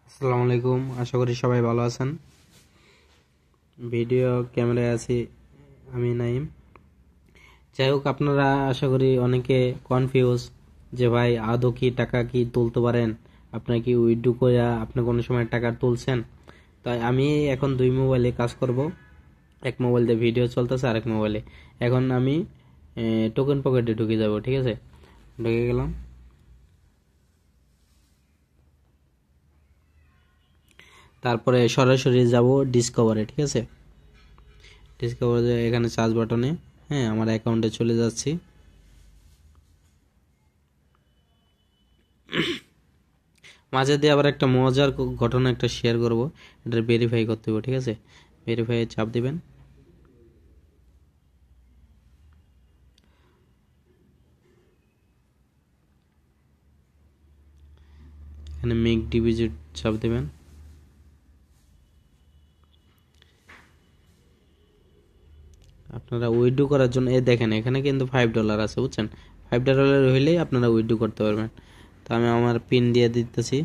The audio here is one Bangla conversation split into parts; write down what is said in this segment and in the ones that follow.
আসসালামু আলাইকুম, আশা করি সবাই ভালো আছেন। ভিডিও ক্যামেরায় আছি আমি নাইম। যাই হোক, আপনারা আশা করি অনেকে কনফিউজ যে ভাই আদৌ কি টাকা কি তুলতে পারেন, আপনার কি উইথড্র করে আপনি কোনো সময় টাকা তুলছেন। তাই আমি এখন দুই মোবাইলে কাজ করব। এক মোবাইল দিয়ে ভিডিও চলতেছে, আরেক মোবাইলে এখন আমি টোকেন পকেটে ঢুকে যাব। ঠিক আছে, ঢুকে গেলাম। তারপরে সরাসরি যাব ডিসকভারে। ঠিক আছে, ডিসকভারে এখানে সার্চ বাটনে আমার অ্যাকাউন্টে চলে যাচ্ছি। মাঝে দিয়ে আবার একটা মজার ঘটনা একটা শেয়ার করব, এটা ভেরিফাই করতে হবে। ঠিক আছে, ভেরিফাই চাপ দিবেন। এখানে মেক ডিপোজিট চাপ দিবেন। আপনারা উইথড্র করার জন্য দেখেন এখানে কিন্তু $5 আছে, বুঝছেন। $5 হইলেই আপনারা উইথড্র করতে পারবেন। তো আমি আমার পিন দিয়ে দিতেছি।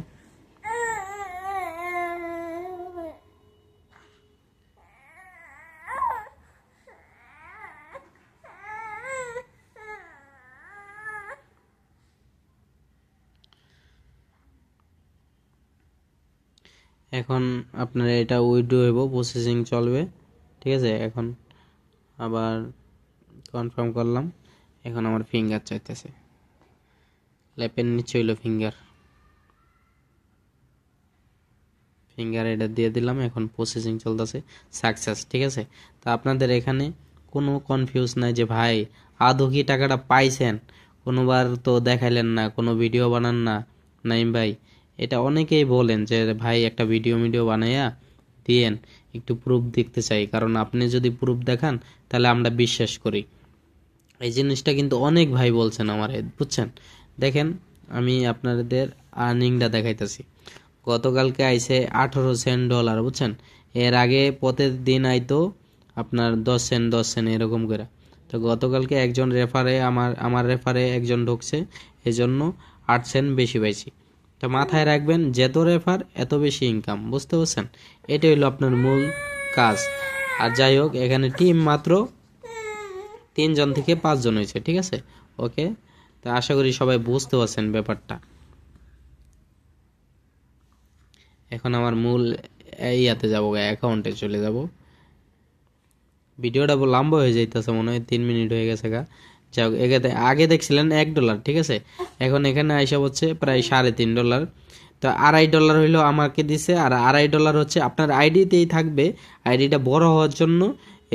এখন আপনার এটা উইথড্র হইব, প্রসেসিং চলবে। ঠিক আছে, এখন আবার কনফার্ম করলাম। এখন আমার ফিঙ্গার চাইতেছে, ল্যাপের নিচে হইলো ফিঙ্গার এটা দিয়ে দিলাম। এখন প্রসেসিং চলতেছে, সাকসেস। ঠিক আছে, তো আপনাদের এখানে কোনো কনফিউজ নাই যে ভাই আদৌ কি টাকাটা পাইছেন, কোনোবার তো দেখাইলেন না, কোনো ভিডিও বানান না নাইম ভাই। এটা অনেকেই বলেন যে ভাই একটা ভিডিও বানাইয়া দিয়েন, একটু প্রুফ দেখতে চাই, কারণ আপনি যদি প্রুফ দেখান তাহলে আমরা বিশ্বাস করি। এই জিনিসটা কিন্তু অনেক ভাই বলছেন আমারে, বুঝছেন। দেখেন আমি আপনাদের আর্নিংটা দেখাইতেছি। গতকালকে আইছে $18 বুঝছেন। এর আগে প্রতিদিন আইতো আপনার 10 সেন্ট এরকম করে। তো গতকালকে একজন রেফারে আমার রেফারে একজন ঢুকছে, এজন্য 8 সেন্ট বেশি পাইছি। তো মাথায় রাখবেন, যত রেফার এত বেশি ইনকাম, বুঝতে পারছেন। এটা হলো আপনার মূল কাজ। আর যাই হোক, এখানে টিম মাত্র 3 জন থেকে 5 জন হয়েছে। ঠিক আছে, ওকে। তো আশা করি সবাই বুঝতে পারছেন ব্যাপারটা। এখন আমার মূল ইয়াতে যাবো, অ্যাকাউন্টে চলে যাব। ভিডিওটা লম্বা হয়ে যাইতেছে, মনে হয় 3 মিনিট হয়ে গেছে গা। যাই হোক, আগে দেখছিলেন $1। ঠিক আছে, এখন এখানে আইসা হচ্ছে প্রায় $3.5। তো $2.5 হইলো আমাকে দিছে, আর $2.5 হচ্ছে আপনার আইডিতেই থাকবে। আইডিটা বড় হওয়ার জন্য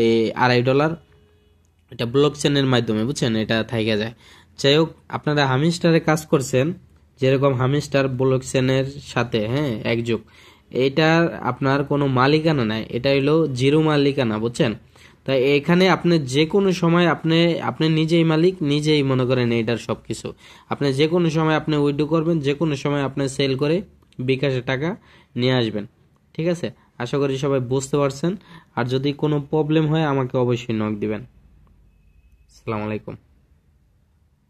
এই $2.5 এটা ব্লক চেনের মাধ্যমে, বুঝছেন, এটা থাইকা যায়। যাই হোক, আপনারা হামিস্টারে কাজ করছেন, যেরকম হামিস্টার ব্লক চেনের সাথে একযোগ। এইটার আপনার কোনো মালিকানা নাই, এটা হইলো জিরো মালিকানা, বুঝছেন। তাই এখানে আপনি যে কোনো সময় আপনি নিজেই মালিক, নিজেই মনে করেন এটার সবকিছু। আপনি যে কোনো সময় আপনি উইথড্র করবেন, যে কোনো সময় আপনি সেল করে বিকাশে টাকা নিয়ে আসবেন। ঠিক আছে, আশা করি সবাই বুঝতে পারছেন। আর যদি কোনো প্রবলেম হয় আমাকে অবশ্যই নক দিবেন। আসসালামু আলাইকুম।